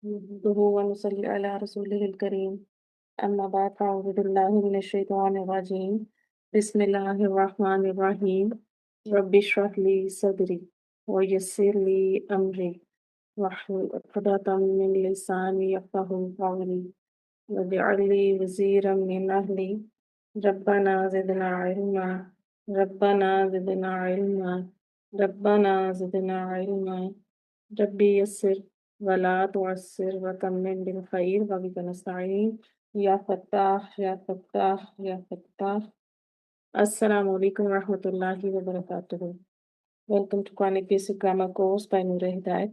نحمده ونصلي على رسوله الكريم أما بعد فأعوذ بالله من الشيطان الرجيم بسم الله الرحمن الرحيم رب اشرح لي صدري ويسر لي أمري واحلل عقدة من لساني يفقهوا قولي واجعل لي وزيرا من أهلي ربنا زدنا علما ربنا زدنا علما ربنا زدنا علما ربي يسر ولا تعسر وتمم بالخير وبك نستعين يا فتاح يا فتاح يا Fatah. Assalamu alaikum warahmatullahi wabarakatuh. Welcome to Quranic Basic Grammar Course by Noor Hidayat.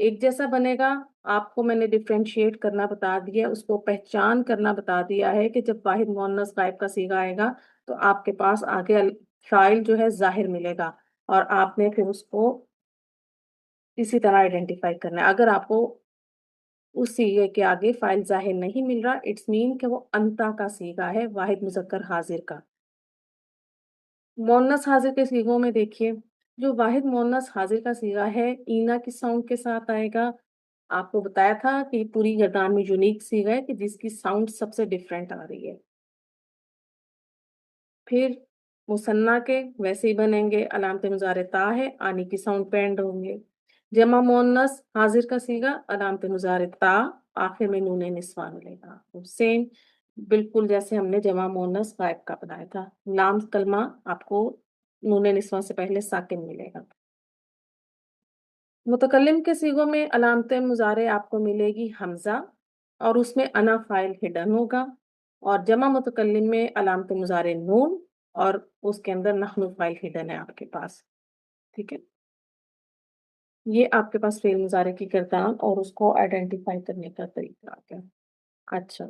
ایک جیسا بنے گا. آپ کو میں نے ڈفرینشیٹ کرنا بتا دیا، اس کو پہچان کرنا بتا دیا ہے کہ جب واحد مؤنث غائب کا صیغہ آئے گا تو آپ کے پاس آگے فاعل جو ہے ظاہر ملے گا، اور آپ نے پھر اس کو اسی طرح آئیڈینٹیفائی کرنا ہے. اگر آپ کو اس صیغے کے آگے فاعل ظاہر نہیں مل رہا، اٹس مین کہ وہ انتا کا صیغہ ہے، واحد مذکر حاضر کا. مؤنث حاضر کے صیغوں میں دیکھیے، جو واحد مؤنث حاضر کا صیغہ ہے اینا کی ساؤنڈ کے ساتھ آئے گا. آپ کو بتایا تھا کہ پوری گردان میں یونیک صیغہ ہے کہ جس کی ساؤنڈ سب سے ڈفرینٹ آ رہی ہے. پھر مثنیٰ کے ویسے ہی بنیں گے، علامت مضارع تا ہے، آنی کی ساؤنڈ پہ اینڈ ہوں گے. جمع مؤنث حاضر کا صیغہ علامت مضارع تا، آخر میں نون نسوہ ملے گا. سیم بالکل جیسے ہم نے جمع مؤنث غائب کا بنایا تھا. لام کلمہ آپ کو نون نسوہ سے پہلے ساکن ملے گا. متکلم کے صیغوں میں علامت مضارع آپ کو ملے گی حمزہ، اور اس میں انا فاعل ہڈن ہوگا. اور جمع متکلم میں علامت مضارع نون، اور اس کے اندر نحن فاعل ہڈن ہے آپ کے پاس. ٹھیک ہے، یہ آپ کے پاس فعل مضارع کی گردان اور اس کو آئیڈینٹیفائی کرنے کا طریقہ آ گیا. اچھا،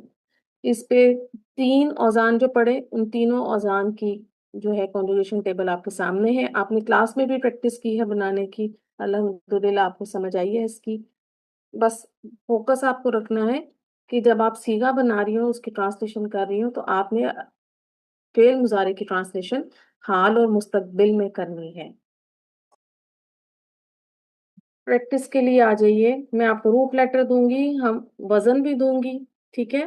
اس پہ 3 اوزان جو پڑھے، ان تینوں اوزان کی جو ہے کنجوگیشن ٹیبل آپ کے سامنے ہے. آپ نے کلاس میں بھی پریکٹس کی ہے بنانے کی، الحمدللہ آپ کو سمجھ آئی ہے اس کی. بس فوکس آپ کو رکھنا ہے کہ جب آپ صیغہ بنا رہی ہو، اس کی ٹرانسلیشن کر رہی ہو، تو آپ نے فعل مضارع کی ٹرانسلیشن حال اور مستقبل میں کرنی ہے. پریکٹس کے لیے آ جائیے، میں آپ کو روٹ لیٹر دوں گی، ہم وزن بھی دوں گی. ٹھیک ہے،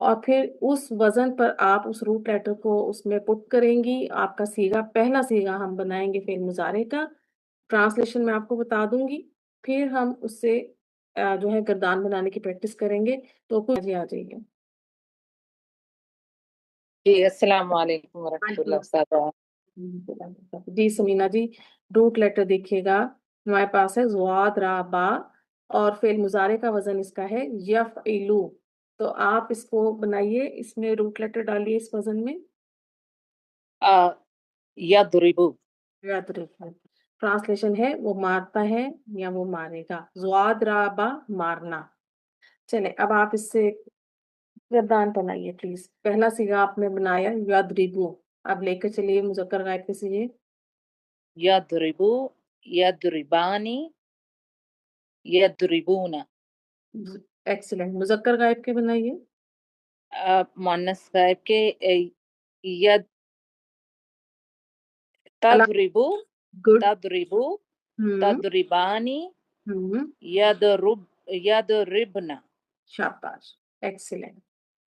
اور پھر اس وزن پر آپ اس روٹ لیٹر کو اس میں پٹ کریں گی. آپ کا صیغہ، پہلا صیغہ ہم بنائیں گے فعل مضارع کا، ٹرانسلیشن میں آپ کو بتا دوں گی. پھر ہم اس سے جو ہے گردان بنانے کی پریکٹس کریں گے. تو کچھ آ جائیے. جی السلام علیکم ورحمۃ اللہ استاد. جی سمینا جی، روٹ لیٹر دیکھیے گا، ہمارے پاس ہے زواد را با، اور فعل مضارع کا وزن اس کا ہے یفعلو. تو آپ اس کو بنائیے، اس میں روٹ لیٹر ڈالیے اس وزن میں. یضربو. ٹرانسلیشن ہے وہ مارتا ہے یا وہ مارے گا. زواد را با مارنا. چلے اب آپ اس سے گردان بنائیے پلیز. پہلا صیغہ آپ نے بنایا یضربو، اب لے کر چلیے مذکر غائب کے صیغے. یضربو، یضربانی، یضربون. ایکسلنٹ. مذکر غائب کے بنائیے. مؤنث غائب کے ید تضربو، گڈ. تضربو، تضربانی، یضربن. شاباش، ایکسلنٹ.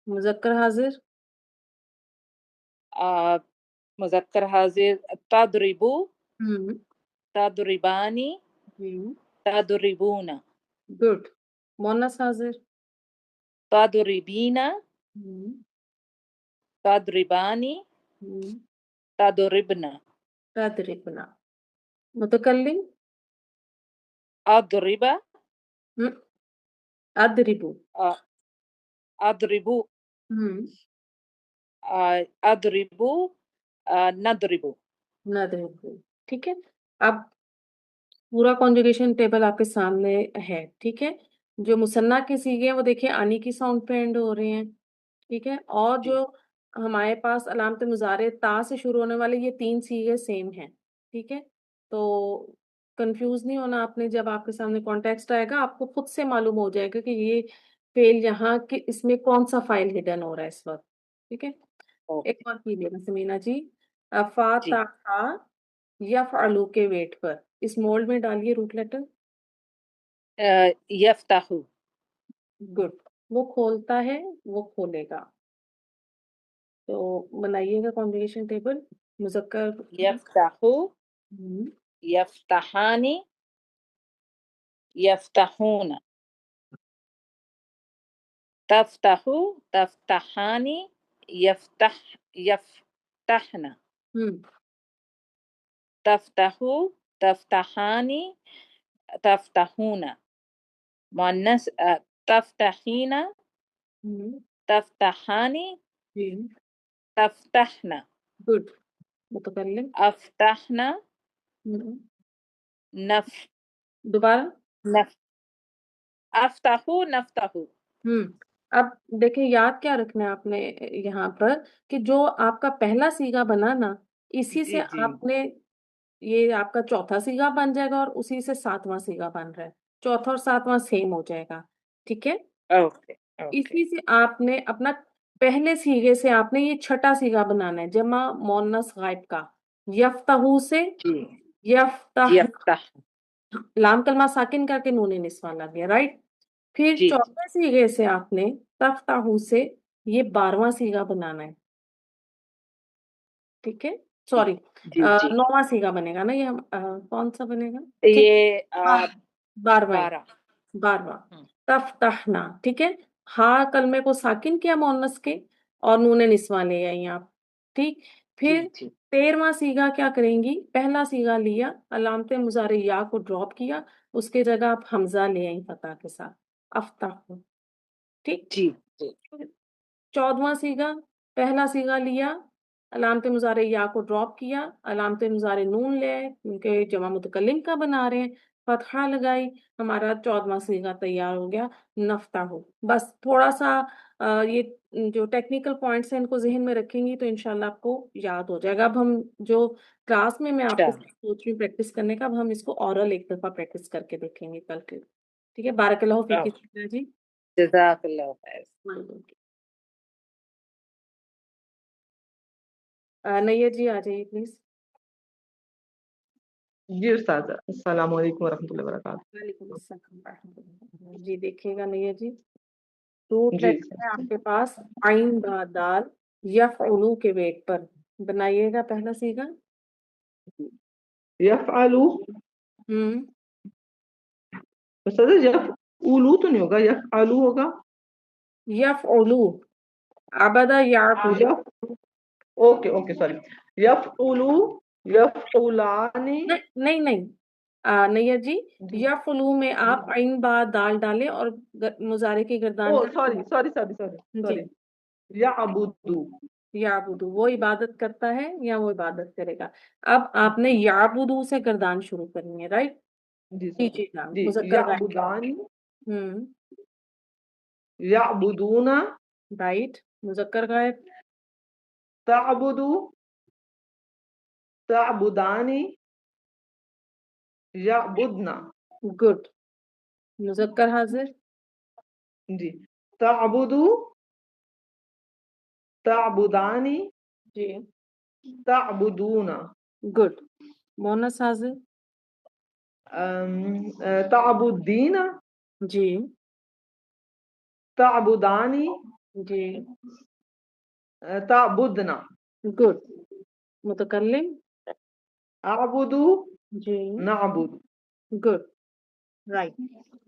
مذکر حاضر. مذکر حاضر تضربو، تضربانی، تضربون. گڈ. مؤنث حاضر. تضربین، تضربانی، تضربن. تضربنا. متکلم. اضرب، اضربو. اضربو، اضربو، نضربو. نضربو. ٹھیک ہے، اب پورا کنجوگیشن ٹیبل آپ کے سامنے ہے. ٹھیک ہے، جو مثنیٰ کے صیغے ہیں وہ دیکھیں آنی کی ساؤنڈ پہ اینڈ ہو رہے ہیں. ٹھیک ہے، اور جو ہمارے پاس علامت مضارع تا سے شروع ہونے والے یہ 3 صیغے سیم ہیں. ٹھیک ہے، تو کنفیوز نہیں ہونا آپ نے. جب آپ کے سامنے کانٹیکسٹ آئے گا آپ کو خود سے معلوم ہو جائے گا کہ یہ فعل یہاں کہ اس میں کون سا فائل ہڈن ہو رہا ہے اس وقت. ٹھیک ہے، ایک اور کیجیے گا سمینا جی. فاتحہ یفعلو کے ویٹ پر اس مولڈ میں ڈالیے روٹ لیٹر. یفتحو. گڈ. وہ کھولتا ہے، وہ کھولے گا. تو بنائیے گا کانجوگیشن ٹیبل. مذکر. یفتحو، یفتحانی، یفتحون. تفتحو، تفتحانی، یفتحن. تفتحو، تفتحانی، تفتحون. مؤنث تفتحین، تفتحانی، تفتحن. گڈ. متکلم. افتحنا، دوبارہ. افتحو نفتحو. اب دیکھیں یاد کیا رکھنا ہے آپ نے یہاں پر کہ جو آپ کا پہلا سیگا بنا نا اسی سے جی جی آپ نے یہ آپ کا چوتھا سیگا بن جائے گا اور اسی سے ساتواں سیگا بن رہا ہے. چوتھا اور ساتواں سیم ہو جائے گا. ٹھیک ہے. اوکے اوکے اسی سے آپ نے اپنا پہلے سیگے سے آپ نے یہ چھٹا سیگا بنانا ہے جمع مؤنث غائب کا. یفتحو سے جی یفتح یفتح لام کلمہ ساکن کر کے نون نسوان لگ گیا. رائٹ. پھر جی چوتھے سیگے سے آپ نے تفتحو سے یہ 12واں سیگا بنانا ہے. ٹھیک ہے. جی سوری جی جی 9واں سیگا بنے گا نا یہ کون سا بنے گا. ٹھیک. یہ 12واں 12. 12واں تفتحنا. ٹھیک ہے. ہا کلمے کو ساکن کیا مؤنث کے اور نون نسواں لے آئی آپ. ٹھیک. جی پھر جی 13واں سیگا کیا کریں گی. پہلا سیگا لیا علامت مضارع یا کو ڈراپ کیا اس کے جگہ آپ حمزہ لے آئی فتح کے ساتھ افتح. ٹھیک. جی جی 14واں سیگا پہلا سیگا لیا علامت مضارع یا کو ڈراپ کیا علامت مضارع نون لے آئے کیونکہ جمع متکلم کا بنا رہے ہیں فتحہ لگائی ہمارا 14واں سیگا تیار ہو گیا نفتح. بس تھوڑا سا یہ جو ٹیکنیکل پوائنٹس ہیں ان کو ذہن میں رکھیں گی تو انشاءاللہ آپ کو یاد ہو جائے گا. اب ہم جو کلاس میں آپ کے اچھا ساتھ سوچ رہی ہوں پریکٹس کرنے کا اب ہم اس کو اورل ایک دفعہ پریکٹس کر کے دیکھیں گے کل کے. ٹھیک ہے. بارک اللہ فیک جی. جزاک اللہ خیر. نیت جی آ جائیے پلیز. جی استاد السلام علیکم ورحمۃ اللہ وبرکاتہ. وعلیکم السلام ورحمۃ اللہ. جی دیکھیے گا نیت جی روٹ جی لیٹر ہے آپ کے پاس عین با دال یفعلو کے ویٹ پر بنائیے گا پہلا سیگا. یفعلو ہوں استاد یفعلو تو نہیں ہوگا یفعلو ہوگا. یفعلو عبدا یعبد. اوکے اوکے سوری یفعلو یفعلانی. نہیں نہیں نیت جی یفعلو میں آپ عین با دال ڈالیں اور مضارع کی گردان او کا سوری سوری سوری سوری جی سوری یعبدو. یعبدو وہ عبادت کرتا ہے یا وہ عبادت کرے گا. اب آپ نے یعبدو سے گردان شروع کرنی ہے. رائٹ. جی سر پیچھے کا جی مذکر غائب. یعبدانی ہوں یعبدون رائٹ. مذکر غائب. تعبدو تعبدانی یعبدنا. گڈ. مذکر حاضر. جی تعبدو تعبدانی جی تعبدون. گڈ. مونس حاضر. تعبدین جی تعبدانی جی تعبدنا. گڈ. متکلم. اعبدو جی نعبد. گڈ. رائٹ.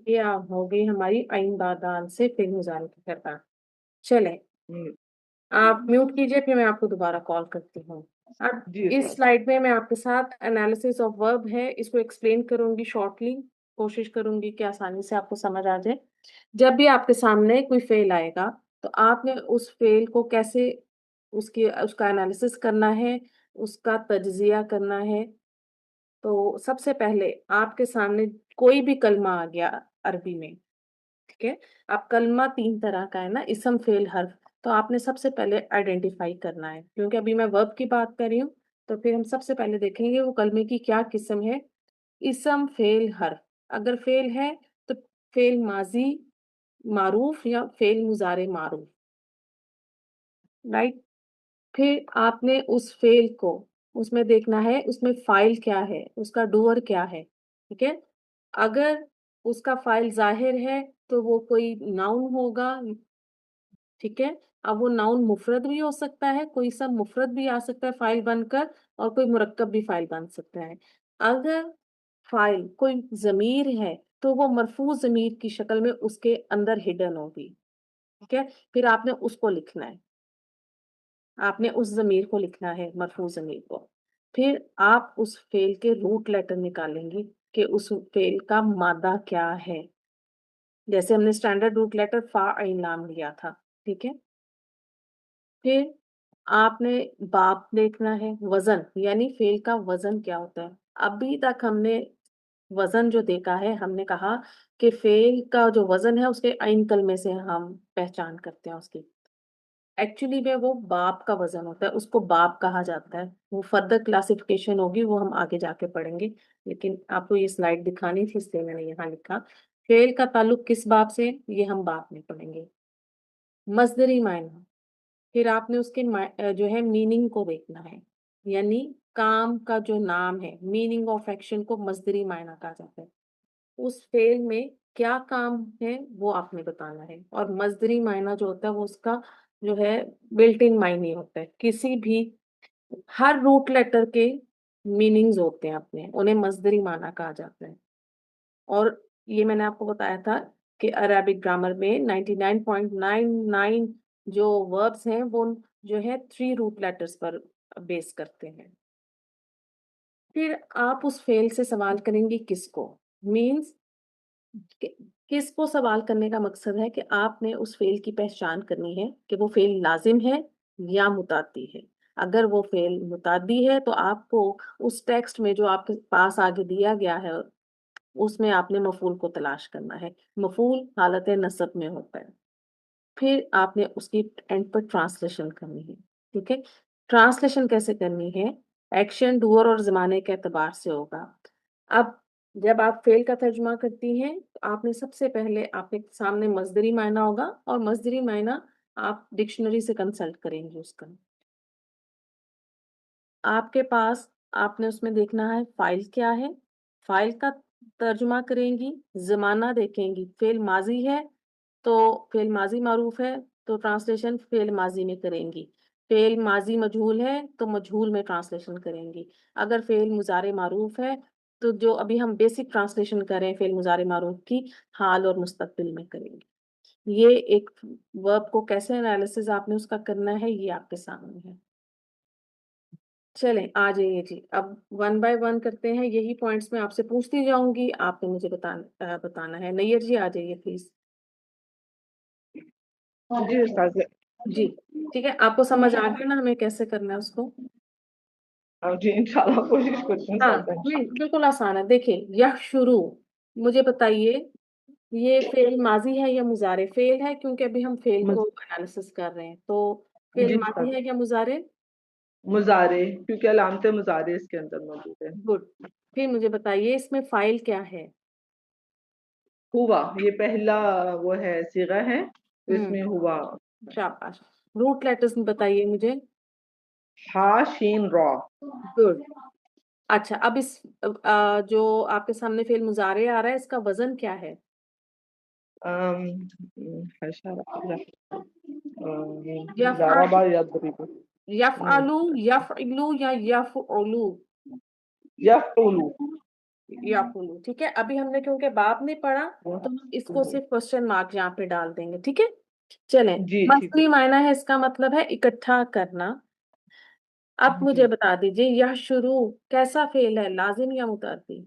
یہ ہو گئی ہماری عین با دال سے فعل مضارع کی کردار. چلیں آپ میوٹ کیجئے پھر میں آپ کو دوبارہ کال کرتی ہوں. اب جی اس سلائیڈ میں میں آپ کے ساتھ انالیسس آف ورب ہے اس کو ایکسپلین کروں گی شارٹلی. کوشش کروں گی کہ آسانی سے آپ کو سمجھ آ جائے. جب بھی آپ کے سامنے کوئی فعل آئے گا تو آپ نے اس فعل کو کیسے اس کا انالیسس کرنا ہے اس کا تجزیہ کرنا ہے. تو سب سے پہلے آپ کے سامنے کوئی بھی کلمہ آ گیا عربی میں. ٹھیک ہے. اب کلمہ 3 طرح کا ہے نا اسم فعل حرف. تو آپ نے سب سے پہلے آئیڈینٹیفائی کرنا ہے کیونکہ ابھی میں ورب کی بات کر رہی ہوں تو پھر ہم سب سے پہلے دیکھیں گے وہ کلمے کی کیا قسم ہے. اسم فعل حرف. اگر فعل ہے تو فعل ماضی معروف یا فعل مضارع معروف. رائٹ. پھر آپ نے اس فعل کو اس میں دیکھنا ہے اس میں فاعل کیا ہے اس کا ڈوئر کیا ہے. ٹھیک ہے. اگر اس کا فاعل ظاہر ہے تو وہ کوئی ناؤن ہوگا. ٹھیک ہے. اب وہ ناؤن مفرد بھی ہو سکتا ہے کوئی سب مفرد بھی آ سکتا ہے فاعل بن کر اور کوئی مرکب بھی فاعل بن سکتا ہے. اگر فاعل کوئی ضمیر ہے تو وہ مرفوع ضمیر کی شکل میں اس کے اندر ہڈن ہوگی. ٹھیک ہے. پھر آپ نے اس کو لکھنا ہے. آپ نے اس ضمیر کو لکھنا ہے مرفوع ضمیر کو. پھر آپ اس فعل کے روٹ لیٹر نکالیں گے کہ اس فعل کا مادہ کیا ہے. جیسے ہم نے اسٹینڈرڈ روٹ لیٹر فا عین لام لیا تھا. ٹھیک ہے. پھر آپ نے باب دیکھنا ہے وزن یعنی فعل کا وزن کیا ہوتا ہے. ابھی تک ہم نے وزن جو دیکھا ہے ہم نے کہا کہ فعل کا جو وزن ہے اس کے عین کلمے سے ہم پہچان کرتے ہیں اس کی. ایکچولی میں وہ باپ کا وزن ہوتا ہے، اس کو باپ کہا جاتا ہے. وہ فردر کلاسیفیکیشن ہوگی، وہ ہم آگے جا کے پڑھیں گے. لیکن آپ کو یہ سلائڈ دکھانی تھی اس لیے میں نے یہاں لکھا. فعل کا تعلق کس باپ سے، یہ ہم باپ میں پڑھیں گے. مصدری معنی، پھر آپ نے اس کے جو ہے میننگ کو دیکھنا ہے. یعنی کام کا جو نام ہے، میننگ آف ایکشن کو مصدری معنی کہا جاتا ہے. اس فعل میں کیا کام ہے وہ آپ نے بتانا ہے. اور مصدری معنی جو ہوتا ہے وہ اس کا جو ہے بلٹ ان معنی ہوتا ہے. کسی بھی ہر روٹ لیٹر کے میننگز ہوتے ہیں اپنے، انہیں مصدری معنی کہا جاتا ہے. اور یہ میں نے آپ کو بتایا تھا کہ عربک گرامر میں 99.99 جو وربس ہیں وہ جو ہے 3 روٹ لیٹرز پر بیس کرتے ہیں. پھر آپ اس فعل سے سوال کریں گی کس کو، مینس کس کو سوال کرنے کا مقصد ہے کہ آپ نے اس فعل کی پہچان کرنی ہے کہ وہ فعل لازم ہے یا متعدی ہے. اگر وہ فعل متعدی ہے تو آپ کو اس ٹیکسٹ میں جو آپ کے پاس آگے دیا گیا ہے اس میں آپ نے مفعول کو تلاش کرنا ہے. مفعول حالت نصب میں ہوتا ہے. پھر آپ نے اس کی اینڈ پر ٹرانسلیشن کرنی ہے. ٹھیک ہے، ٹرانسلیشن کیسے کرنی ہے؟ ایکشن، ڈوئر اور زمانے کے اعتبار سے ہوگا. اب جب آپ فعل کا ترجمہ کرتی ہیں تو آپ نے سب سے پہلے آپ کے سامنے مصدری معنی ہوگا، اور مصدری معنی آپ ڈکشنری سے کنسلٹ کریں گے. اس کا آپ کے پاس آپ نے اس میں دیکھنا ہے فائل کیا ہے، فائل کا ترجمہ کریں گی. زمانہ دیکھیں گی، فعل ماضی ہے تو فعل ماضی معروف ہے تو ٹرانسلیشن فعل ماضی میں کریں گی. فعل ماضی مجہول ہے تو مجہول میں ٹرانسلیشن کریں گی. اگر فعل مضارع معروف ہے تو جو ابھی ہم بیسک ٹرانسلیشن کریں فعل مضارع معروف کی، حال اور مستقبل میں کریں گے. یہ ایک ورب کو کیسے انالیسز آپ نے اس کا کرنا ہے یہ آپ کے سامنے ہے. چلیں آ جائیے جی، اب 1 بائی 1 کرتے ہیں. یہی پوائنٹس میں آپ سے پوچھتی جاؤں گی، آپ نے مجھے بتانا ہے. نیئر جی آ جائیے پلیز. جی استاذ. جی ٹھیک ہے، آپ کو سمجھ آ گیا نا ہمیں کیسے کرنا ہے اس کو؟ جی انشاءاللہ کوشش کرتے ہیں ہاں استاذ. نہیں بالکل آسان ہے. دیکھیں یہ شروع، مجھے بتائیے یہ فعل ماضی ہے یا مضارع؟ فعل ہے کیونکہ ابھی ہم فعل کو انالیسس کر رہے ہیں. تو فعل جی ماضی ہے یا مضارع؟ مضارع، کیونکہ علامت مضارع اس کے اندر موجود ہے. گڈ. پھر مجھے بتائیے اس میں فاعل کیا ہے؟ ہوا، یہ پہلا وہ ہے صیغہ ہے تو اس میں ہوا. شاباش. روٹ لیٹرز بتائیے مجھے. ہا شین را. گڈ. اچھا اب اس جو آپ کے سامنے فعل مضارع آ رہا ہے اس کا وزن کیا ہے؟ ضربہ یضرب. یفعلو، یفعلو یا یفعلو؟ یفعلو. یفعلو. ٹھیک ہے، ابھی ہم نے کیونکہ باب نہیں پڑھا تو ہم اس کو صرف کوسچن مارک یہاں پہ ڈال دیں گے. ٹھیک ہے چلیں. جی ٹھیک ہے. مصدری معنی ہے، اس کا مطلب ہے اکٹھا کرنا. اب مجھے بتا دیجئے یہ شروع کیسا فعل ہے، لازم یا متعدی؟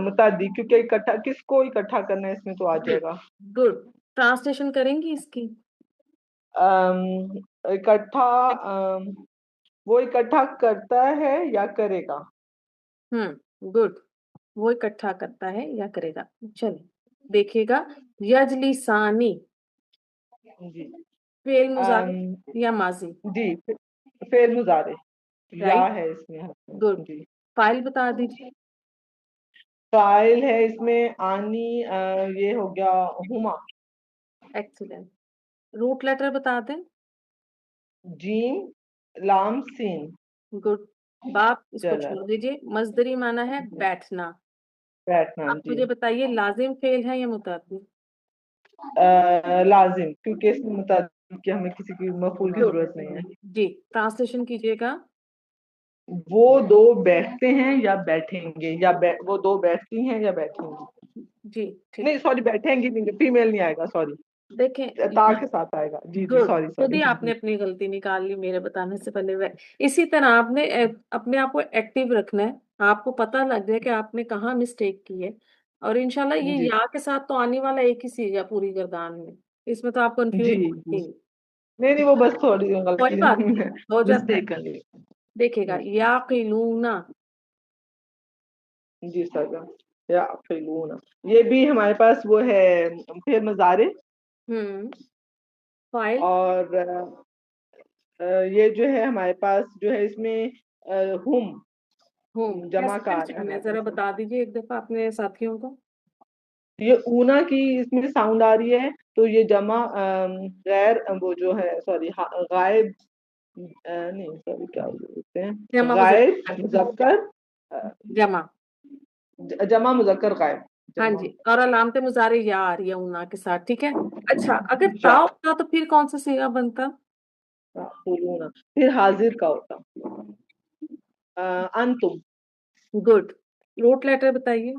متعدی، کیونکہ اکٹھا کس کو اکٹھا کرنا ہے اس میں تو آ جائے گا. گڈ. ٹرانسلیشن کریں گی اس کی؟ اکٹھا، وہ اکٹھا کرتا ہے یا کرے گا. گڈ. وہ اکٹھا کرتا ہے یا کرے گا. چلیں دیکھیے گا. یجلسانی جی. فعل مضارع یا ماضی؟ جی فعل مضارع یا رائٹ. ہے اس میں. گڈ. جی. فاعل بتا دیجیے. فاعل ہے اس میں آنی، یہ ہو گیا ہما. ایکسیلنٹ. روٹ لیٹر بتا دیں. جیم لام سین. گڈ. باپ اس کو چلو. چھوڑ دیجیے. مصدری معنی ہے بیٹھنا. بیٹھنا. اب جی مجھے بتائیے لازم فعل ہے یا متعدی؟ لازم، کیونکہ اس میں مطابق کہ ہمیں کسی کی مفعول کی ضرورت نہیں ہے. جی ٹرانسلیشن کیجیے گا. وہ دو بیٹھتے ہیں یا بیٹھیں گے، یا وہ دو بیٹھتی ہیں یا بیٹھیں گی. جی ٹھیک. نہیں سوری، بیٹھیں گی نہیں، فیمیل نہیں آئے گا، سوری دیکھیں تا کے ساتھ آئے گا. جی جی گڈ. سوری خود سوری. ہی آپ نے اپنی غلطی نکال لی میرے بتانے سے پہلے. اسی طرح آپ نے اپنے آپ کو ایکٹیو رکھنا ہے. آپ کو پتہ لگ جائے کہ آپ نے کہاں مسٹیک کی ہے. اور انشاءاللہ یہ جی یا کے ساتھ تو آنے والا ایک ہی چیز ہے پوری گردان میں. اس میں تو آپ کنفیوز جی جی. نہیں. نہیں وہ بس تھوڑی کوئی غلطی بات ہو جاتا ہے. مسٹیک کر لی. دیکھے گا یاقلون جی سرگم یعقلون، یہ بھی ہمارے پاس وہ ہے فعل مضارع، فائل اور یہ جو ہے ہمارے پاس جو ہے اس میں ہم جمع کار ہے ہمارے ذرا پاس۔ بتا دیجیے ایک دفعہ اپنے ساتھیوں کو۔ یہ اونا کی اس میں ساؤنڈ آ رہی ہے، تو یہ جمع غیر وہ جو ہے سوری غائب نہیں سوری کیا بولتے ہیں، جمع غائب مذکر، مذکر، جمع، جمع مذکر غائب، ہاں جمع جی، اور علامت مضارع یا آ رہی ہے اونا کے ساتھ، ٹھیک ہے۔ اچھا اگر تا یا ہوتا تو پھر کون سا صیغہ بنتا؟ تعقلون، پھر حاضر کا ہوتا انتم، گڈ، روٹ لیٹر بتائیے۔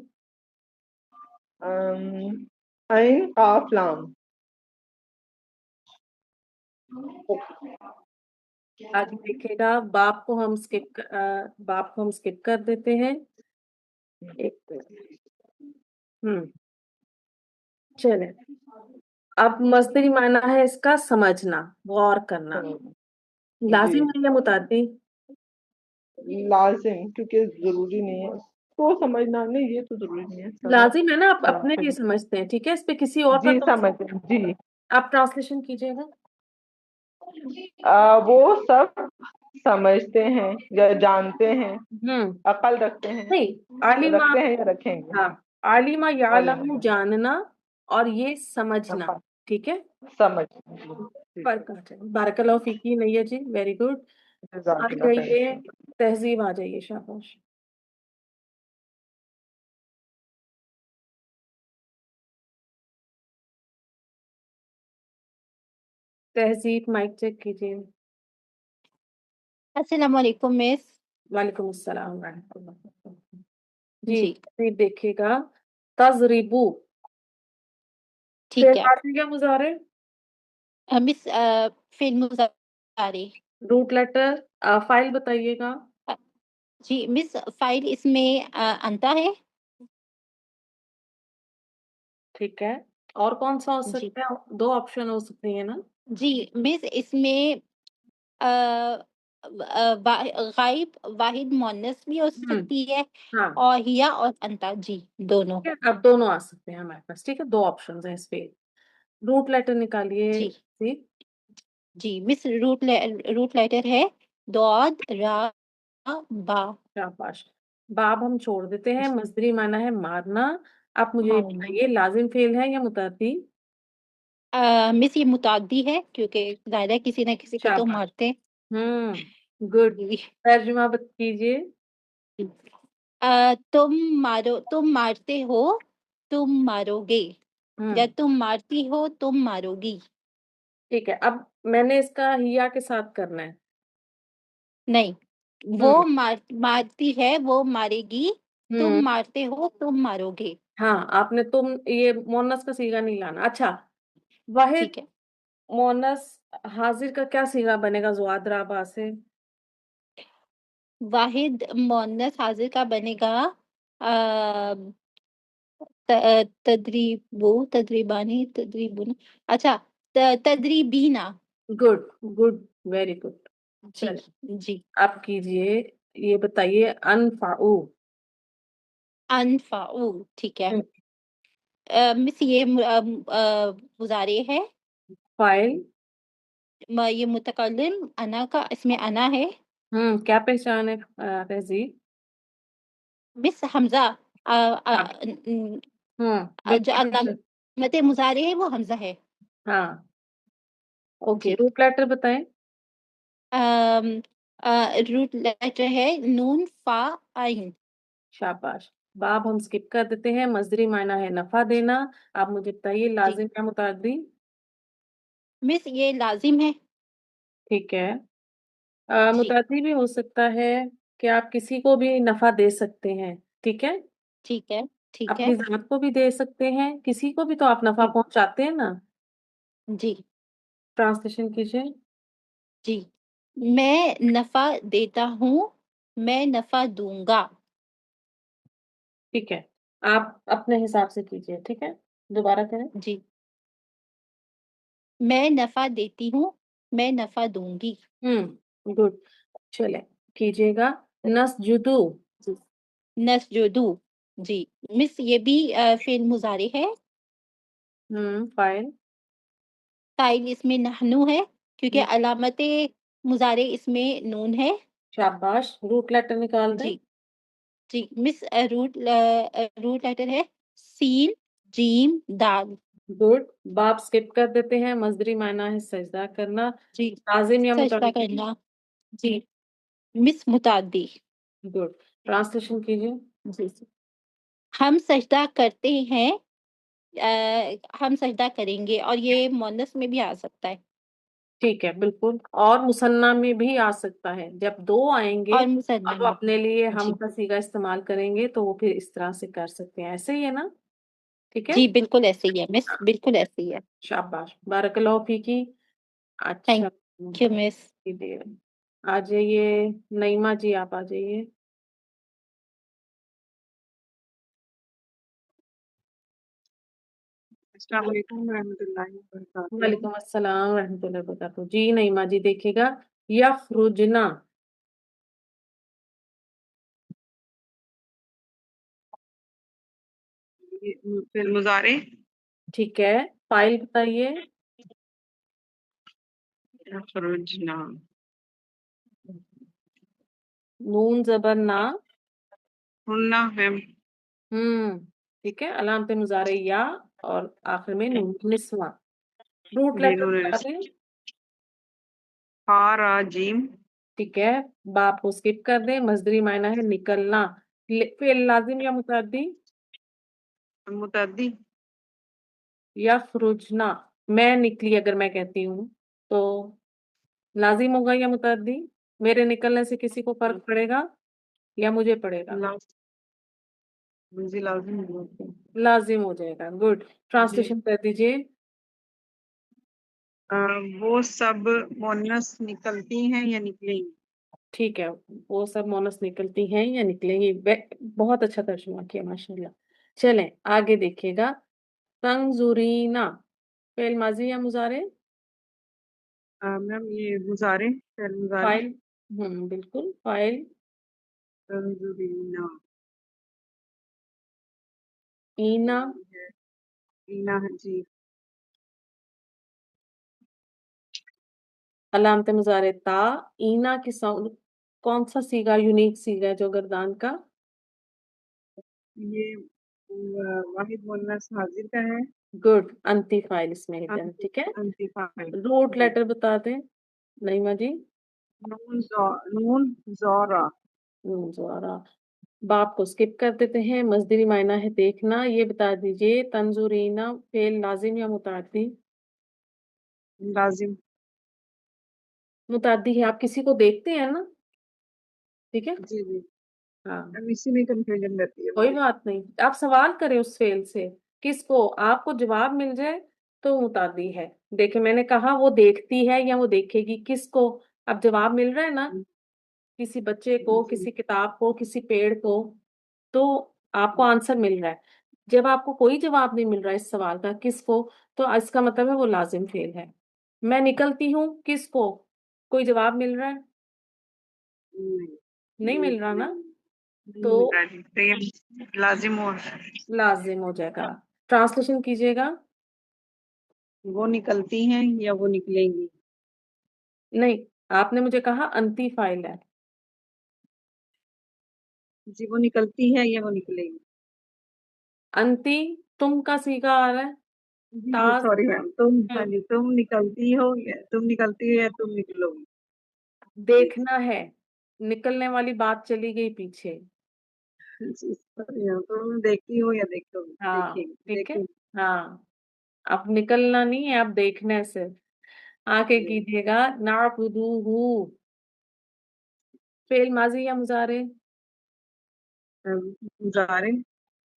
عین قاف لام، آگے دیکھے گا، باپ کو ہم اسکپ کر دیتے ہیں۔ ایک چلیں، اب مصدری معنی ہے اس کا سمجھنا، غور کرنا، لازم ہے یا متعدی؟ لازم، کیونکہ ضروری نہیں ہے تو سمجھنا، نہیں یہ تو ضروری نہیں ہے، لازم ہے نا، آپ اپنے لیے سمجھتے ہیں، ٹھیک ہے، اس پہ کسی اور جی پر تو سمجھ، جی آپ ٹرانسلیشن کیجئے گا۔ وہ سب سمجھتے ہیں یا جانتے ہیں، عقل رکھتے ہیں، نہیں، عالمہ، رکھتے ہیں یا رکھیں گے، ہاں، عالمہ یعلم عالم، جاننا، اور یہ سمجھنا، ٹھیک ہے، سمجھ، فرق آ جائے۔ بارک اللہ فیکی، نہیں ہے جی، ویری گڈ۔ آ جزاک اللہ جائیے خیر۔ تہذیب، آ جائیے، شاباش۔ تہذیب، مائک چیک کیجیے۔ السلام علیکم مس۔ وعلیکم السلام ورحمۃ اللہ وبرکاتہ۔ جی جی تہذیب دیکھیے گا، تضربو، ٹھیک ہے کیا مظاہرے، مس، فعل مضارع، روٹ لیٹر، فائل بتائیے گا۔ جی مس، فائل اس میں انتا ہے۔ ٹھیک ہے، اور کون سا ہو جی سکتا ہے؟ دو آپشن ہو سکتے ہیں نا۔ جی مس، اس میں غائب واحد مؤنث بھی ہو سکتی ہے، ہاں، اور ہیا اور انتا، جی دونوں۔ ٹھیک ہے، اب دونوں آ سکتے ہیں ہمارے پاس، ٹھیک ہے، دو آپشنز ہیں اس پہ۔ روٹ لیٹر نکالیے جی جی۔ جی مس، روٹ لیٹر ہے ضاد را با۔ شاباش، باب ہم چھوڑ دیتے ہیں، مصدری معنی ہے مارنا۔ آپ مجھے یہ مارنا، بتائیے، لازم فعل ہے یا متعدی؟ مس یہ متعدی ہے، کیونکہ ظاہر ہے کسی نہ کسی کو تو شاباش، مارتے گڈ، جی۔ ترجمہ کیجیے۔ تم مارتے ہو، تم مارو گے، یا تم مارتی ہو، تم مارو گی۔ ٹھیک ہے، اب میں نے اس کا ہیا کے ساتھ کرنا ہے۔ نہیں، وہ مارتی ہے، وہ مارے گی، تم مارتے ہو، تم مارو گے۔ ہاں، آپ نے تم، یہ مونس کا صیغہ نہیں لانا۔ اچھا، واحد ٹھیک ہے، مونس حاضر کا کیا صیغہ بنے گا زواد رابع سے؟ واحد مؤنث حاضر کا بنے گا تدریبانی، تدریبون، اچھا تدریبینا۔ Good, good, very good. جی چلے، جی، آپ کیجئے، یہ بتائیے انفعو۔ انفعو، ٹھیک ہے مس، یہ مضارع ہے، فائل، یہ متکلم انا کا، اس میں انا ہے۔ کیا پہچان ہے تہذیب؟ مس حمزہ، جو بالکل، علامت مضارع ہے وہ حمزہ ہے۔ ہاں، اوکے، جی، روٹ لیٹر بتائیں۔ روٹ لیٹر ہے نون فا عین۔ شاباش، باب ہم سکپ کر دیتے ہیں، مصدری معنی ہے نفع دینا۔ آپ مجھے بتائیے، جی لازم یا متعدی؟ مس، یہ لازم ہے۔ ٹھیک ہے، جی متعدی بھی ہو سکتا ہے کہ آپ کسی کو بھی نفع دے سکتے ہیں، ٹھیک ہے، ٹھیک ہے ٹھیک ہے اپنی ذات کو بھی دے سکتے ہیں، کسی کو بھی تو آپ نفع پہنچاتے ہیں نا۔ جی ٹرانسلیشن کیجئے۔ جی، میں نفع دیتا ہوں، میں نفع دوں گا۔ ٹھیک ہے، آپ اپنے حساب سے کیجئے، ٹھیک ہے، دوبارہ کریں۔ جی، میں نفع دیتی ہوں، میں نفع دوں گی۔ گڈ، چلے کیجئے گا، نسجدو، نسجدو، جی مس یہ بھی فعل مضارع ہے. فائل. فاعل اس میں نحنو ہے کیونکہ ہم، علامت مضارع اس میں نون ہے. شاباش. روٹ لیٹر نکال دیں. جی جی مس روٹ لیٹر ہے سین جیم دال. گڈ. باپ اسکپ کر دیتے ہیں. مصدری معنی ہے سجدہ کرنا. جی لازم یا سجدہ متعدی؟ کرنا. جی مس متعدی. گڈ. ٹرانسلیشن کیجیے. جی ہم سجدہ کرتے ہیں ہم سجدہ کریں گے اور یہ مؤنث میں بھی آ سکتا ہے. ٹھیک ہے بالکل. اور مثنیٰ میں بھی آ سکتا ہے. جب دو آئیں گے اور مثنیٰ اب میں. اپنے لیے ہم جی کا صیغہ استعمال کریں گے تو وہ پھر اس طرح سے کر سکتے ہیں. ایسے ہی ہے نا؟ ٹھیک ہے. جی بالکل ایسے ہی ہے مس بالکل ایسے ہی ہے. شاباش. بارک اللہ فیکی. اچھا. تھینک یو مس. آ جائیے نعیمہ جی. آپ آ جائیے. السلام علیکم ورحمۃ اللہ وبرکاتہ. وعلیکم السلام ورحمۃ اللہ وبرکاتہ. جی نعیمہ جی دیکھیے گا یخرجنا. فعل مضارع ٹھیک ہے. فائل بتائیے. یخرجنا. نون زبر نا. ہننا ہے. ٹھیک ہے. علامت مضارع یا اور آخر میں نون نسواں. روٹ جی لیٹر نون بتا دیں. ہا را جیم. ٹھیک ہے. باپ کو اسکپ کر دیں. مصدری معنی ہے نکلنا. فعل لازم یا متعدی؟ متعدی. یخرجنا. میں نکلی اگر میں کہتی ہوں تو لازم ہوگا یا متعدی؟ میرے نکلنے سے کسی کو فرق پڑے گا یا مجھے پڑے گا؟ جی لازم ہے. لازم ہو جائے گا. گڈ. ٹرانسلیشن کر دیجیے. وہ سب مونس نکلتی ہیں یا نکلیں گی. ٹھیک ہے. وہ سب مونس نکلتی ہیں یا نکلیں گی. بہت اچھا ترجمہ کیا ماشاء اللہ. چلیں آگے دیکھیے گا. تنظرینا. فعل ماضی یا مضارع؟ میم یہ مضارع فعل مضارع. فائل. بالکل فائل. تنظرینا. اینا. اینا ہے جی. علامت مضارع تا. اینا کی ساؤنڈ کون سا صیغہ یونیک صیغہ ہے جو گردان کا؟ یہ واحد مونس حاضر کا ہے. گڈ. انتی فائل اس میں ہدن. ٹھیک ہے. انتی فاعل. روٹ جی. لیٹر بتا دیں نعیمہ جی. نون زورا. زورا. باپ کو اسکپ کر دیتے ہیں. مصدری معنی ہے دیکھنا. یہ بتا دیجئے تنظرینا فعل لازم یا متعدی؟ لازم. متعدی ہے. آپ کسی کو دیکھتے ہیں نا. ٹھیک ہے. جی جی. ہاں اب اسی میں کنفیوژن رہتی ہے. کوئی بات نہیں. آپ سوال کریں اس فعل سے کس کو آپ کو جواب مل جائے تو متعدی ہے. دیکھیں میں نے کہا وہ دیکھتی ہے یا وہ دیکھے گی کس کو. اب جواب مل رہا ہے نا کسی بچے کو جی. کسی کتاب کو کسی پیڑ کو تو آپ کو آنسر مل رہا ہے. جب آپ کو کوئی جواب نہیں مل رہا اس سوال کا کس کو تو اس کا مطلب ہے وہ لازم فعل ہے. میں نکلتی ہوں کس کو کوئی جواب مل رہا ہے؟ نہیں مل رہا نا. تو لازم ہو. لازم ہو جائے گا. ٹرانسلیشن کیجیے گا. وہ نکلتی ہیں یا وہ نکلیں گی. نہیں آپ نے مجھے کہا انتی فائل ہے. جی وہ نکلتی ہے یا وہ نکلے گی. انتی تم کا صیغہ آ رہا ہے. جی سوری میم. تم ہاں جی تم نکلتی ہو یا تم نکلو گی. دیکھنا ہے. نکلنے والی بات چلی گئی پیچھے. جی sorry ma'am. تم دیکھتی ہو یا دیکھو گی. ہاں دیکھیں گی. ٹھیک ہے. دیکھیں گی. ہاں اب نکلنا نہیں ہے اب دیکھنے سے. آگے کیجیے گا. نعبدوہ. فعل ماضی یا مضارع؟ مضارع.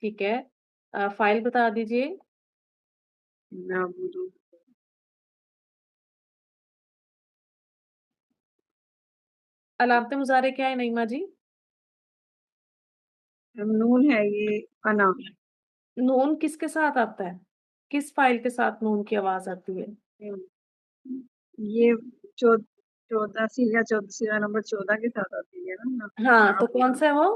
ٹھیک ہے. فائل بتا دیجیے. نعبدو. علامت مضارع کیا ہے نعیمہ جی؟ نون ہے یہ انا. نون کس کے ساتھ آتا ہے؟ کس فائل کے ساتھ نون کی آواز آتی ہے؟ یہ 14 سیغہ نمبر 14 کے ساتھ آتی ہے نا. ہاں تو کون سا ہے وہ؟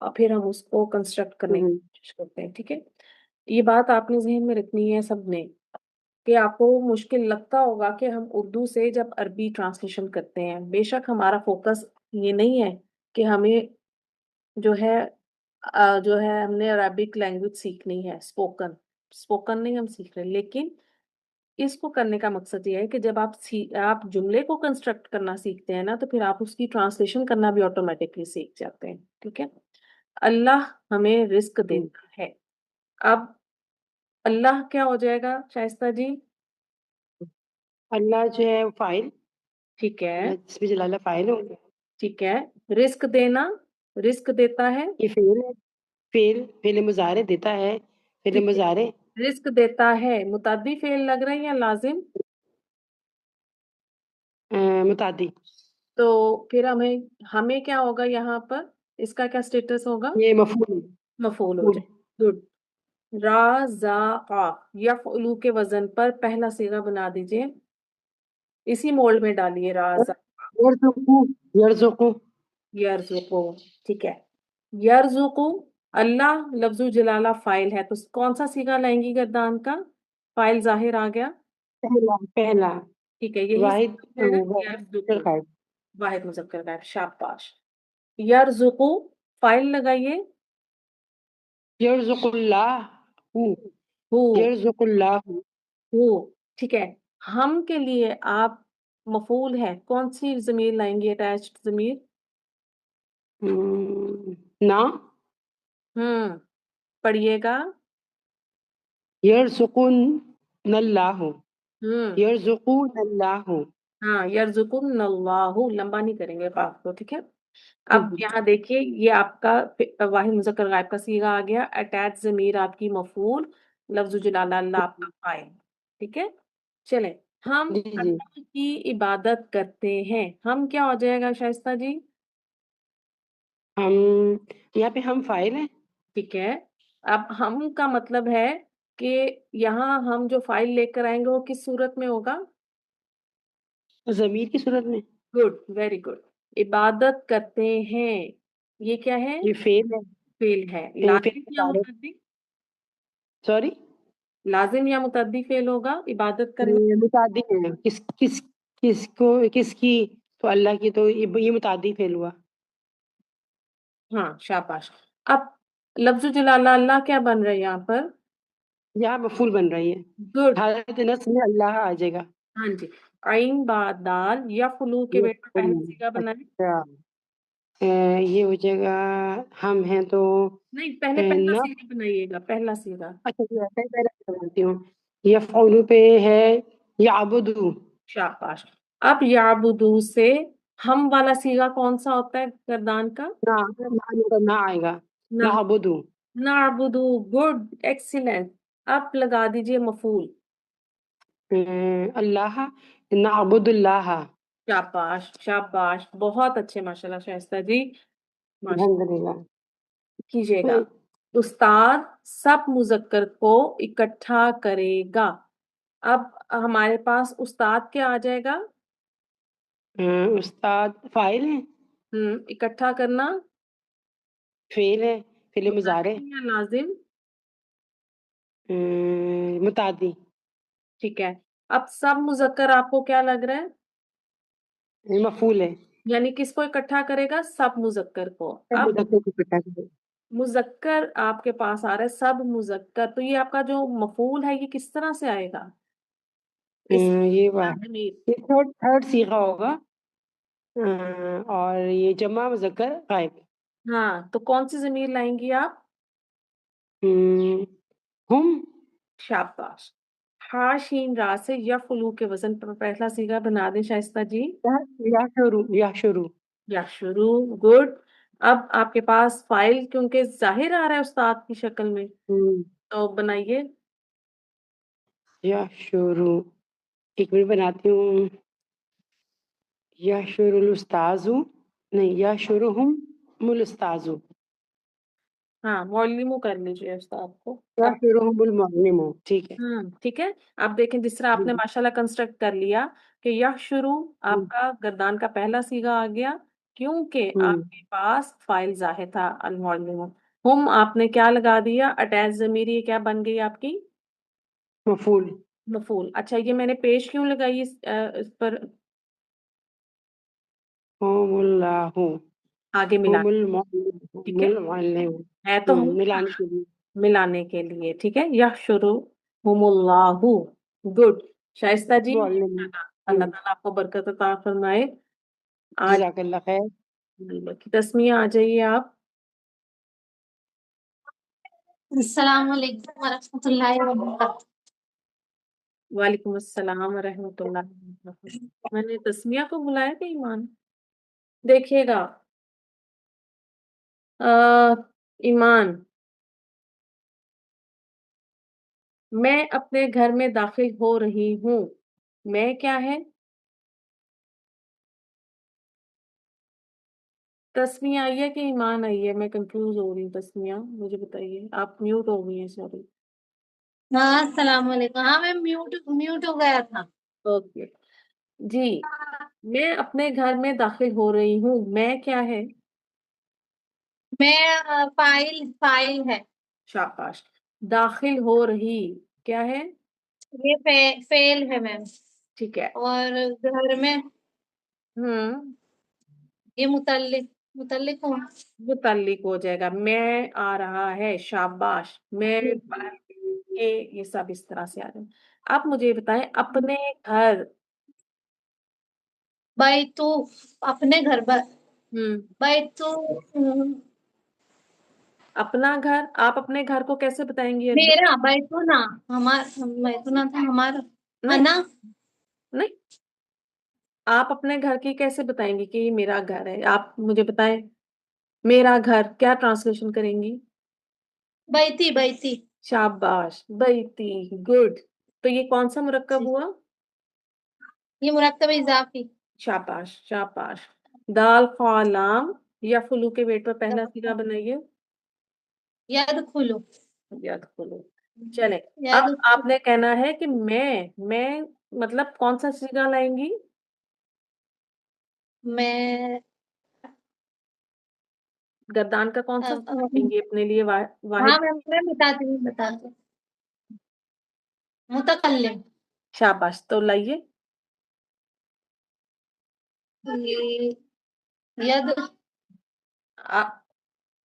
اور پھر ہم اس کو کنسٹرکٹ کرنے کی ہوں، کوشش کرتے ہیں. ٹھیک ہے، یہ بات آپ نے ذہن میں رکھنی ہے سب نے، کہ آپ کو مشکل لگتا ہوگا کہ ہم اردو سے جب عربی ٹرانسلیشن کرتے ہیں، بے شک ہمارا فوکس یہ نہیں ہے کہ ہمیں جو ہے ہم نے عربک لینگویج سیکھنی ہے، اسپوکن نہیں ہم سیکھ رہے، لیکن اس کو کرنے کا مقصد یہ ہے کہ جب آپ جملے کو کنسٹرکٹ کرنا سیکھتے ہیں نا، تو پھر آپ اس کی ٹرانسلیشن کرنا بھی آٹومیٹکلی سیکھ جاتے ہیں. ٹھیک ہے، اللہ ہمیں رزق ہوں۔ دیتا ہے. اب اللہ کیا ہو جائے گا شائستہ جی؟ اللہ جو ہے فائل، ٹھیک ہے، اللہ جس میں جلالہ فائل ہو گیا. ٹھیک ہے. رزق دینا، رزق دیتا ہے، یہ فعل ہے، فعل مضارع دیتا ہے، فعل ٹھیک ہے. مضارع رزق دیتا ہے متعدی فعل لگ رہے ہیں یا لازم؟ متعدی. تو پھر ہمیں کیا ہوگا یہاں پر، اس کا کیا سٹیٹس ہوگا؟ یہ مفعول مفعول ہو جائے. گڈ. رازقا یفعلو کے وزن پر پہلا صیغہ بنا دیجئے، اسی مولڈ میں ڈالیے. یرزقو، یرزقو یرزقو. ٹھیک ہے، یرزقو. اللہ لفظ جلالہ فائل ہے، تو کون سا صیغہ لائیں گی گردان کا؟ فائل ظاہر آ گیا. پہلا ٹھیک ہے، یہی واحد صیغہ ہے یرزقو، غائب. واحد مذکر غائب. شاباش. یرزقو فائل لگائیے. یرزق اللہ، ہو یرزق اللہ. ہو. ٹھیک ہے، ہم کے لیے آپ مفعول ہے، کون سی ضمیر لائیں گی؟ اٹیچڈ ضمیر. نا. پڑھیے گا. یرزقن اللہ، ہوں یرزقون اللہ. ہاں، یرزقن اللہ، لمبا نہیں کریں گے بات کو. ٹھیک ہے، اب یہاں دیکھیے یہ آپ کا واحد مذکر غائب کا صیغہ آ گیا. اٹیچ ضمیر آپ کی مفعول، لفظ جلالہ اللہ آپ کا فاعل. ٹھیک ہے، چلیں ہم جی جی، اللہ کی عبادت کرتے ہیں، ہم کیا ہو جائے گا شائستہ جی؟ ہم یہاں پہ ہم فائل ہیں. ٹھیک ہے، اب ہم کا مطلب ہے کہ یہاں ہم جو فائل لے کر آئیں گے وہ کس صورت میں ہوگا؟ ضمیر کی صورت میں. Good, very good. عبادت کرتے ہیں، یہ کیا ہے؟ یہ فعل ہے. فعل ہے. فعل لازم یا مضارع. متعدی؟ سوری، لازم یا متعدی فعل ہوگا عبادت کرنا؟ متعدی ہے. کس کی؟ تو اللہ کی، تو یہ متعدی فعل ہوا. ہاں، شاباش. اب لفظ جلالہ اللہ کیا بن رہا ہے یہاں پر؟ یہاں مفعول بن رہی ہے. گڈ. حالت نصب میں اللہ آ جائے گا. ہاں جی، عین با دال یا فلو کے بیٹا پہلا صیغہ بنائیں. اچھا، یہ ہو جائے گا ہم ہیں تو نہیں، پہلے پہلا نہ. صیغہ بنائیے گا، پہلا صیغہ. اچھا ٹھیک ہے، پہلے بناتی ہوں. یفعل پہ ہے یعبدو. شاباش. اب یعبدو سے ہم والا صیغہ کون سا ہوتا ہے گردان کا؟ نہ آئے گا. نہ. نعبدو. نعبدو. Good, excellent. اب لگا دیجئے مفعول. اللہ، نعبد اللہ. شاباش شاباش، بہت اچھے، ماشاءاللہ شائستہ جی، ماشاءاللہ. الحمدللہ. کیجیے گا. استاد سب مذکر کو اکٹھا کرے گا. اب ہمارے پاس استاد کیا آ جائے گا؟ استاد فاعل ہے. اکٹھا کرنا فعل ہے، فعل مضارع. متعدی یا لازم؟ متعدی. ٹھیک ہے، اب سب مذکر آپ کو کیا لگ رہا ہے؟ مفعول ہے. یعنی کس کو اکٹھا کرے گا؟ سب مذکر کو. اب مذکر کو اکٹھا کرے. مذکر آپ کے پاس آ رہا ہے، سب مذکر، تو یہ آپ کا جو مفعول ہے یہ کس طرح سے آئے گا؟ یہ تھرڈ صیغہ ہوگا، اور یہ جمع مذکر غائب. ہاں، تو کون سی ضمیر لائیں گی آپ؟ ہم. شاباش. ہا شین را سے یا فلو کے وزن پر پہلا صیغہ بنا دیں شائستہ جی. یا شروع. یا شروع. گڈ. اب آپ کے پاس فائل کیونکہ ظاہر آ رہا ہے استاد کی شکل میں، تو بنائیے. یا شروع، ایک منٹ بناتی ہوں. یا شروع الاستاذ، نہیں، یا شروع ہم الاستاذ. ہاں، معلمو کر لیجیے استاد کو. یا شروع ہم المعلم. ٹھیک ہے. ٹھیک ہے، اب دیکھیں جس طرح آپ نے ماشاءاللہ کنسٹرکٹ کر لیا کہ یا شروع آپ کا گردان کا پہلا صیغہ آ گیا کیونکہ آپ کے پاس فائل ظاہر تھا المعلم. ہم آپ نے کیا لگا دیا؟ اٹیچ ضمیر، یہ کیا بن گئی آپ کی؟ مفعول. مفعول. اچھا یہ میں نے پیش کیوں لگائی اس پر؟ هم اللہ، آگے ملا هم المعلم، ٹھیک هم ہے، المعلم. ہے تو ہم ملانے کے لیے. ملانے کے لیے. ٹھیک ہے، یحشرہم اللہ. گڈ. شائستہ جی، معلم. اللہ تعالیٰ آپ کو برکت عطا فرمائے. آج جزاک اللہ خیر. کی تسمیہ آ جائیے آپ. السلام علیکم ورحمۃ اللہ وبرکاتہ. وعلیکم السلام ورحمۃ اللہ وبرکاتہ. میں نے تسمیہ کو بلایا کہ ایمان؟ دیکھیے گا ایمان، میں اپنے گھر میں داخل ہو رہی ہوں. میں کیا ہے؟ تسمیہ آئی ہے کہ ایمان آئی ہے؟ میں کنفیوز ہو رہی ہوں. تسمیہ مجھے بتائیے، آپ میوٹ ہو گئی ہیں. سوری. ہاں السلام علیکم. ہاں میں میوٹ ہو گیا تھا. اوکے جی. میں اپنے گھر میں داخل ہو رہی ہوں. میں کیا ہے؟ میں فائل ہے. شاباش. داخل ہو رہی کیا ہے؟ یہ فعل ہے میم. ٹھیک ہے. اور گھر میں یہ متعلق ہوں. متعلق ہو جائے گا. میں آ رہا ہے. شاباش. میں یہ سب اس طرح سے آ رہے ہیں. آپ مجھے بتائیں اپنے گھر. بیتو اپنے گھر پر. ہم بیتو اپنا گھر. آپ اپنے گھر کو کیسے بتائیں گی عربی؟ میرا. بیتونا بیتونا تھا ہمارا. نہیں انا نہیں، آپ اپنے گھر کی کیسے بتائیں گی کہ یہ میرا گھر ہے؟ آپ مجھے بتائیں میرا گھر کیا ٹرانسلیشن کریں گی؟ بیتی. شاباش. بیتی. گڈ. تو یہ کون سا مرکب ہوا؟ یہ مرکب اضافی. شاباش شاباش. دال خا لام یا فلو کے ویٹ پر پہلا سیگا بنائیے. یدخلو. یاد کھولو. چلے اب یدخلو. آپ نے کہنا ہے کہ میں مطلب کون سا سیگا لائیں گی؟ میں گردان کا کون سا سیگا لیں گی اپنے لیے؟ ہاں واحد. میں بتاتی ہوں. متکلم. شاباش. تو لائیے.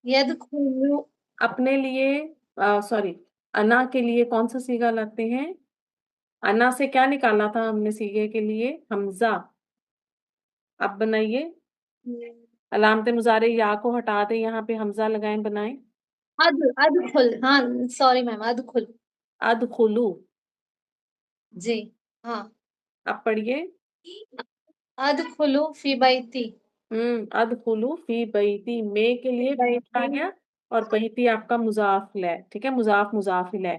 یدخلو. اپنے لیے سوری انا کے لیے کون سا سیگا لاتے ہیں؟ انا سے کیا نکالا تھا ہم نے سیگے کے لیے؟ حمزہ. اب بنائیے. علامت مضارع یا کو ہٹا دیں، یہاں پہ حمزہ لگائیں، بنائیں. ادخل. ہاں سوری میم. ادخل. ادخلو. جی ہاں. اب پڑھیے. ادخلو فی بیتی. ادخلو فی بیتی. میں کے لیے فی آ گیا اور بیتی آپ کا مضاف ہے. ٹھیک ہے، مضاف ہے.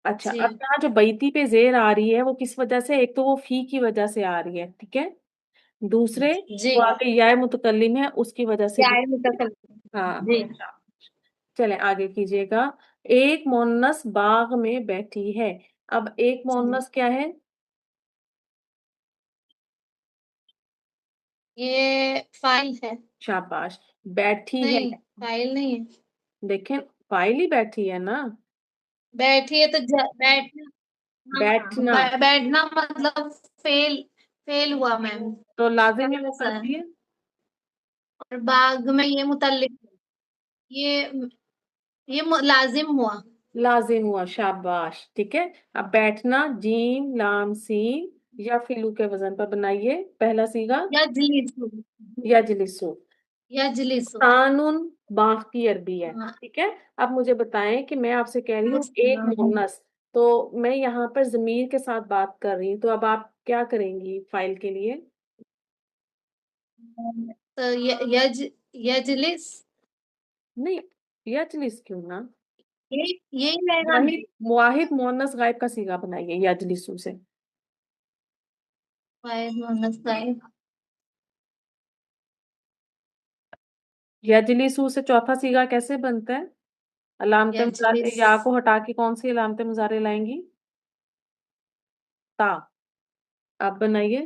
اچھا جی اب یہاں جو بیتی پہ زیر آ رہی ہے وہ کس وجہ سے؟ ایک تو وہ فی کی وجہ سے آ رہی ہے. ٹھیک ہے. دوسرے جی. وہ آگے یا متکلم ہے اس کی وجہ سے کیا بھی. ہے متکلم. ہاں. جی. چلیں آگے کیجیے گا. ایک مونس باغ میں بیٹھی ہے. اب ایک مونس کیا ہے؟ یہ فائل ہے. شاباش. بیٹھی ہے. نہیں فائل نہیں ہے. دیکھیں فائل ہی بیٹھی ہے نا. بیٹھی ہے تو بیٹھنا. بیٹھنا بیٹھنا مطلب فیل ہوا میم. تو لازم ہے وہ کرتی ہے. اور باغ میں یہ متعلق. یہ لازم ہوا. لازم ہوا. شاباش. ٹھیک ہے. اب بیٹھنا جیم لام سین یا فلو کے وزن پر بنائیے پہلا سیگا. یجلسو. یجلسو. قانون باغ کی عربی ہے. ہاں. ٹھیک ہے. اب مجھے بتائیں کہ میں آپ سے کہہ رہی ہوں ایک مونس، تو میں یہاں پر ضمیر کے ساتھ بات کر رہی ہوں، تو اب آپ کیا کریں گی فائل کے لیے؟ تو یجلس. نہیں یجلس کیوں نا. یہی رہے گا. واحد مونس غائب کا سیگا بنائیے یجلسو سے. یجلسو سے چوتھا سیگا کیسے بنتا ہے؟ علامت مضارع یا کو ہٹا کے کون سی علامت مضارع لائیں گی؟ تا. آپ بنائیے.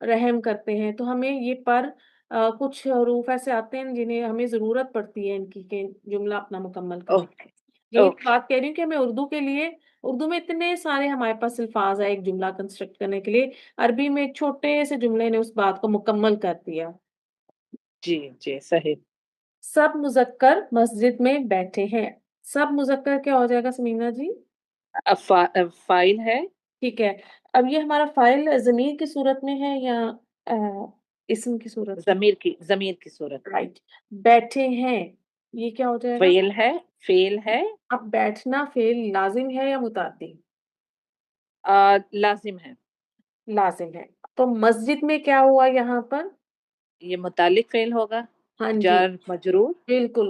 رحم کرتے ہیں، تو ہمیں یہ پر کچھ حروف ایسے آتے ہیں جنہیں ہمیں ضرورت پڑتی ہے ان کی کہ جملہ اپنا مکمل کریں۔ اوکے یہی اوکے بات کہہ رہی ہوں کہ ہمیں اردو کے لیے، اردو میں اتنے سارے ہمارے پاس الفاظ ہے ایک جملہ کنسٹرکٹ کرنے کے لیے، عربی میں ایک چھوٹے سے جملے نے اس بات کو مکمل کر دیا۔ جی جی صحیح۔ سب مذکر مسجد میں بیٹھے ہیں، سب مذکر کیا ہو جائے گا سمینا جی؟ فائل ہے، ٹھیک ہے، اب یہ ہمارا فائل ضمیر کی صورت میں ہے یا اسم کی صورت میں؟ ضمیر کی صورت، رائٹ، بیٹھے ہیں یہ کیا ہو جائے گا؟ فعل ہے، اب بیٹھنا فعل لازم ہے یا متعدی؟ لازم ہے، لازم ہے، تو مسجد میں کیا ہوا یہاں پر؟ یہ متعلق فعل ہوگا، ہاں جی جار مجرور۔ بالکل،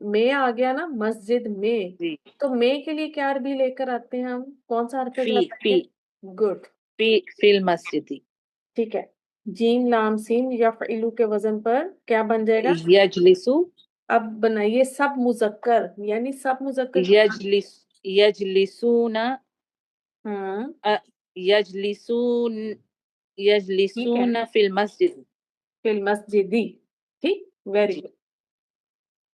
میں آ گیا نا مسجد میں، جی تو میں کے لیے کیا عربی لے کر آتے ہیں ہم؟ کون سا حرف فی جر فی گڈ، فی المسجد، ٹھیک ہے، جیم لام سین یا فعلو کے وزن پر کیا بن جائے گا؟ یجلسو، اب بنائیے سب مذکر، یعنی سب مذکر یجلسون، ہاں یجلسون، ٹھیک ہے، یجلسون فی المسجد۔ فی المسجدی، ٹھیک، ویری جی گڈ۔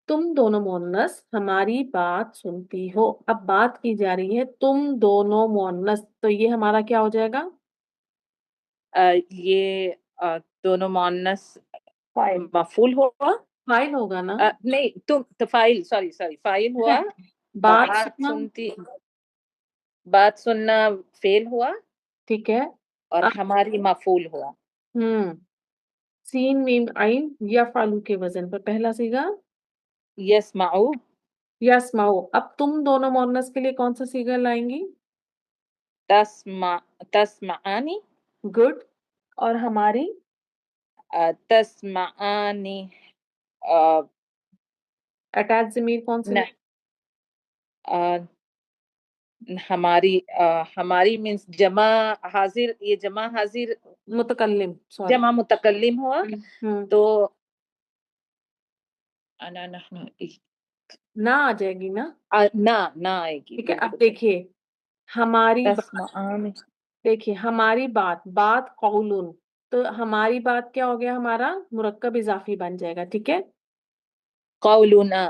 تم دونوں مؤنث ہماری بات سنتی ہو، اب بات کی جا رہی ہے تم دونوں مؤنث، تو یہ ہمارا کیا ہو جائے گا؟ یہ دونوں مؤنث فاعل، مفعول ہوا، فاعل ہوگا نا؟ نہیں تم فاعل، سوری فاعل ہوا، بات بات سننا، سنتی، بات سننا فعل ہوا، ٹھیک ہے، اور ہماری مفعول ہوا۔ سین میم عین یا فالو کے وزن پر پہلا صیغہ یسمعو، یسمعو، اب تم دونوں مؤنث کے لیے کون سا صیغہ لائیں گی؟ تسمعانی، گڈ، اور ہماری تسمعانی، اٹیچ ضمیر کون سے؟ ہماری مینس جمع حاضر، یہ جمع حاضر، متکلم، سوری، جمع متکلم ہوا تو انا نحن، نہ آ جائے گی نا؟ نہ آئے گی، ٹھیک ہے، اب بالکل۔ دیکھیے ہماری تسمعانی، دیکھیے ہماری بات قولن، تو ہماری بات کیا ہو گیا؟ ہمارا مرکب اضافی بن جائے گا، ٹھیک ہے، قولنا،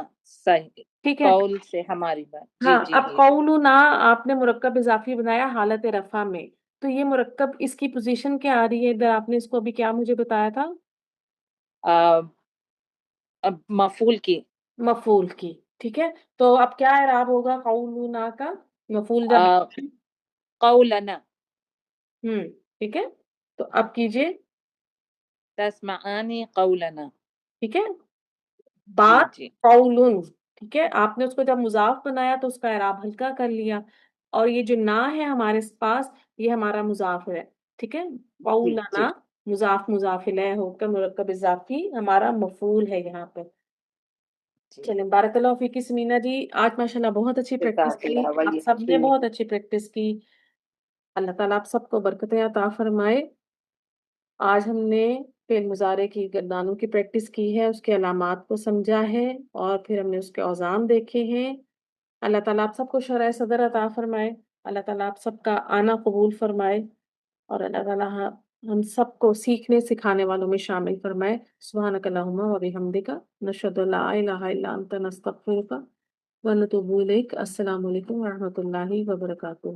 صحیح، ٹھیک ہے، قول سے ہماری بات، جی ہاں، جی اب جی۔ قولنا آپ نے مرکب اضافی بنایا حالت رفع میں، تو یہ مرکب اس کی پوزیشن کیا آ رہی ہے ادھر؟ آپ نے اس کو ابھی کیا مجھے بتایا تھا؟ مفعول کی، مفعول کی، ٹھیک ہے، تو اب کیا اعراب ہوگا قولنا کا؟ مفعول جب قولنا، ٹھیک ہے، تو اب کیجئے، تسمعانی قولنا، ٹھیک ہے، جی بات جی قولن، ٹھیک ہے، آپ نے اس کو جب مضاف بنایا تو اس کا اعراب ہلکا کر لیا، اور یہ جو نا ہے ہمارے پاس یہ ہمارا مضاف ہے، ٹھیک ہے، جی قولنا مضاف مضاف الیہ ہو کر مرکب اضافی ہمارا مفعول ہے یہاں پہ۔ جی، چلیں، بارک اللہ فیکی سمینا جی، آج ماشاءاللہ بہت اچھی پریکٹس جزاک کی، اللہ آپ ویہ، سب نے بہت اچھی پریکٹس کی، اللہ تعالیٰ آپ سب کو برکتیں عطا فرمائے۔ آج ہم نے فعل مضارع کی گردانوں کی پریکٹس کی ہے، اس کے علامات کو سمجھا ہے، اور پھر ہم نے اس کے اوزان دیکھے ہیں۔ اللہ تعالیٰ آپ سب کو شرح صدر عطا فرمائے، اللہ تعالیٰ آپ سب کا آنا قبول فرمائے، اور اللہ تعالیٰ ہم سب کو سیکھنے سکھانے والوں میں شامل فرمائے۔ سبحانک اللہم و بحمدک، نشہد ان لا الہ الا انت، نستغفرک و نتوب الیک۔ السلام علیکم و رحمۃ اللہ وبرکاتہ۔